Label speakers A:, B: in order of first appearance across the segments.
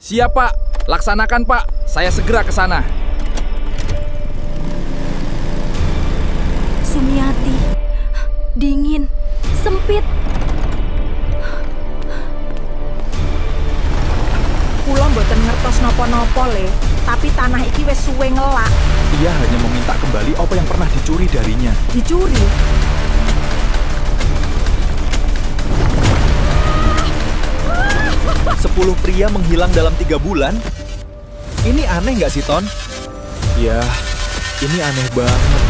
A: Siap, Pak. Laksanakan, Pak. Saya segera ke sana.
B: Sumiati. Dingin. Sempit. Kula mboten ngertos napa-napa le, tapi tanah iki wis suwe ngelak.
A: Ia hanya meminta kembali apa yang pernah dicuri darinya.
B: Dicuri?
A: Sepuluh pria menghilang dalam 3 bulan? Ini aneh nggak sih, Ton? Ya, ini aneh banget.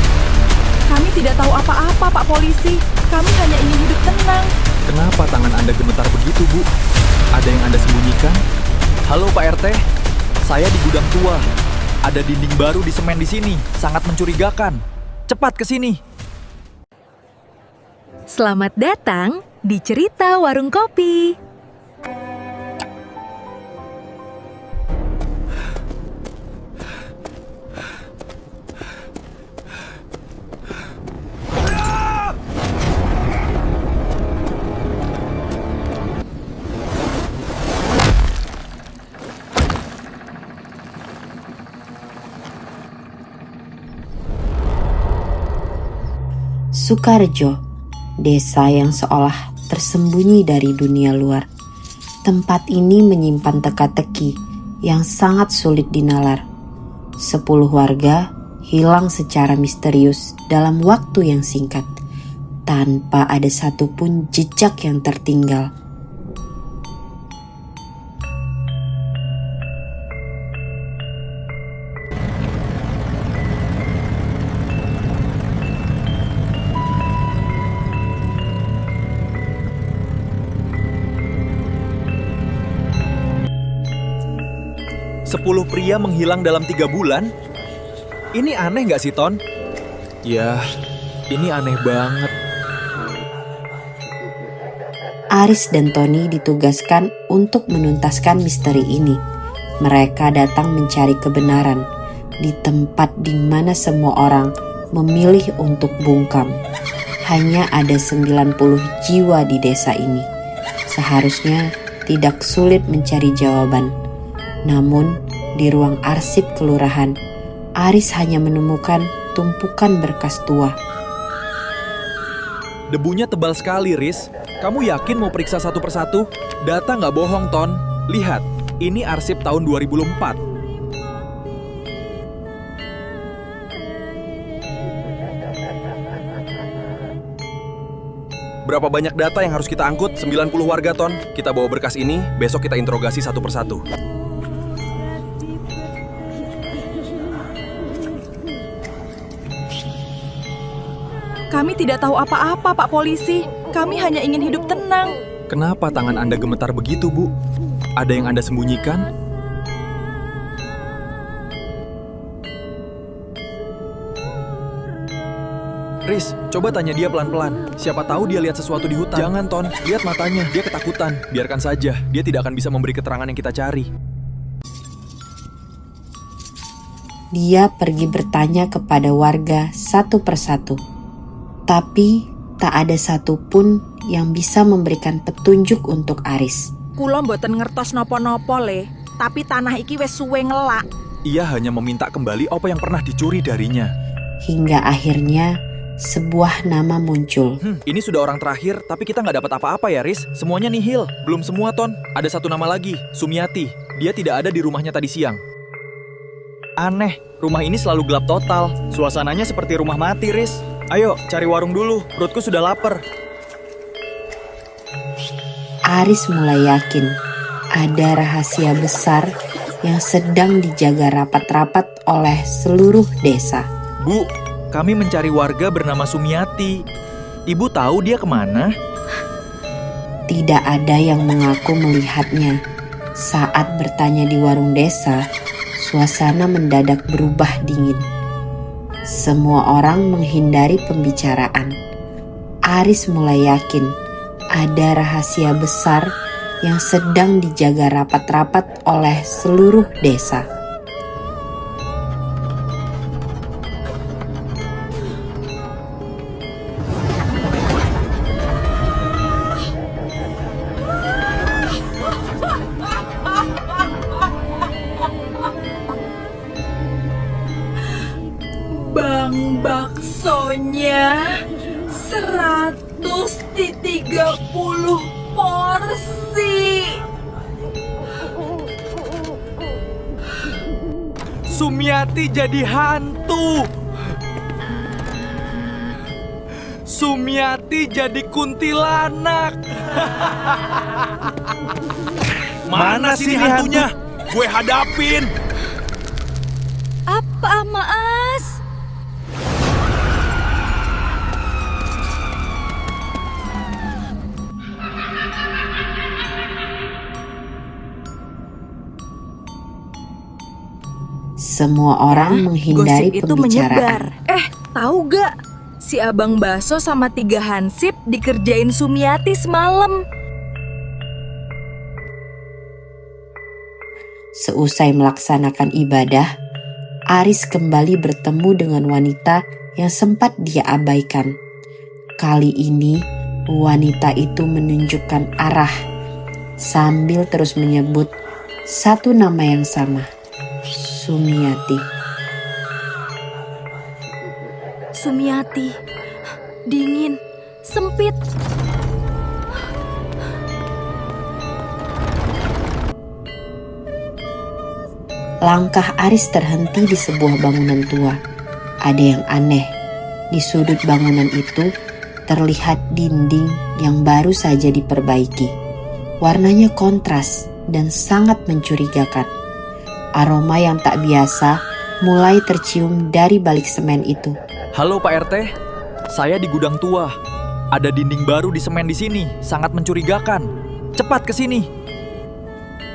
B: Kami tidak tahu apa-apa, Pak Polisi. Kami hanya ingin hidup tenang.
A: Kenapa tangan Anda gemetar begitu, Bu? Ada yang Anda sembunyikan? Halo, Pak RT. Saya di gudang tua. Ada dinding baru di semen di sini. Sangat mencurigakan. Cepat ke sini.
B: Selamat datang di Cerita Warung Kopi.
C: Sukarjo, desa yang seolah tersembunyi dari dunia luar. Tempat ini menyimpan teka-teki yang sangat sulit dinalar. 10 warga hilang secara misterius dalam waktu yang singkat, tanpa ada satupun jejak yang tertinggal.
A: Sepuluh pria menghilang dalam 3 bulan? Ini aneh nggak sih, Ton? Ya, ini aneh banget.
C: Aris dan Tony ditugaskan untuk menuntaskan misteri ini. Mereka datang mencari kebenaran di tempat di mana semua orang memilih untuk bungkam. Hanya ada 90 jiwa di desa ini. Seharusnya tidak sulit mencari jawaban. Namun, di ruang arsip kelurahan, Aris hanya menemukan tumpukan berkas tua.
A: Debunya tebal sekali, Riz. Kamu yakin mau periksa satu persatu? Data nggak bohong, Ton. Lihat, ini arsip tahun 2004. Berapa banyak data yang harus kita angkut? 90 warga, Ton. Kita bawa berkas ini, besok kita interogasi satu persatu.
B: Kami tidak tahu apa-apa, Pak Polisi. Kami hanya ingin hidup tenang.
A: Kenapa tangan Anda gemetar begitu, Bu? Ada yang Anda sembunyikan? Riz, coba tanya dia pelan-pelan. Siapa tahu dia lihat sesuatu di hutan. Jangan, Ton. Lihat matanya. Dia ketakutan. Biarkan saja. Dia tidak akan bisa memberi keterangan yang kita cari.
C: Dia pergi bertanya kepada warga satu persatu. Tapi tak ada satupun yang bisa memberikan petunjuk untuk Aris.
B: Kula mboten ngertos napa-napa le, tapi tanah iki wis suwe ngelak.
A: Ia hanya meminta kembali apa yang pernah dicuri darinya.
C: Hingga akhirnya sebuah nama muncul.
A: Ini sudah orang terakhir, tapi kita nggak dapat apa-apa ya, Riz. Semuanya nihil. Belum semua, Ton. Ada satu nama lagi, Sumiati. Dia tidak ada di rumahnya tadi siang. Aneh, rumah ini selalu gelap total. Suasananya seperti rumah mati, Riz. Ayo, cari warung dulu. Perutku sudah lapar.
C: Aris mulai yakin ada rahasia besar yang sedang dijaga rapat-rapat oleh seluruh desa.
A: Bu, kami mencari warga bernama Sumiati. Ibu tahu dia kemana?
C: Tidak ada yang mengaku melihatnya. Saat bertanya di warung desa, suasana mendadak berubah dingin. Semua orang menghindari pembicaraan. Aris mulai yakin ada rahasia besar yang sedang dijaga rapat-rapat oleh seluruh desa.
B: baksonya 130 porsi.
A: Sumiati jadi hantu. Sumiati jadi kuntilanak. Mana sih hantunya? Gue hadapin.
B: Apa, Mas?
C: Semua orang menghindari
B: Gosip itu
C: pembicaraan.
B: menyebar. Tahu gak? Si abang bakso sama 3 hansip dikerjain Sumiati semalam.
C: Seusai melaksanakan ibadah, Aris kembali bertemu dengan wanita yang sempat dia abaikan. Kali ini, wanita itu menunjukkan arah sambil terus menyebut satu nama yang sama, Sumiati.
B: Sumiati, dingin, sempit.
C: Langkah Aris terhenti di sebuah bangunan tua. Ada yang aneh. Di sudut bangunan itu terlihat dinding yang baru saja diperbaiki. Warnanya kontras dan sangat mencurigakan. Aroma yang tak biasa mulai tercium dari balik semen itu.
A: Halo Pak RT, saya di gudang tua. Ada dinding baru di semen di sini, sangat mencurigakan. Cepat ke sini.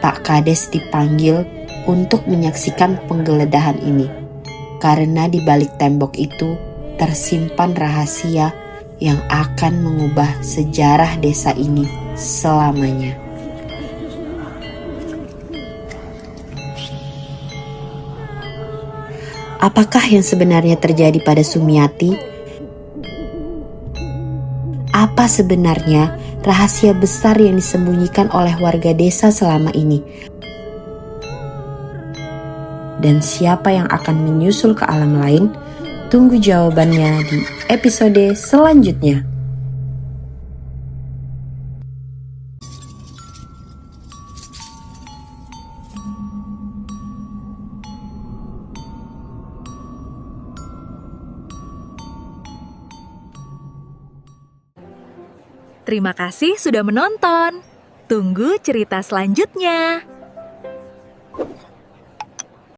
C: Pak Kades dipanggil untuk menyaksikan penggeledahan ini, karena di balik tembok itu tersimpan rahasia yang akan mengubah sejarah desa ini selamanya. Apakah yang sebenarnya terjadi pada Sumiati? Apa sebenarnya rahasia besar yang disembunyikan oleh warga desa selama ini? Dan siapa yang akan menyusul ke alam lain? Tunggu jawabannya di episode selanjutnya.
B: Terima kasih sudah menonton. Tunggu cerita selanjutnya.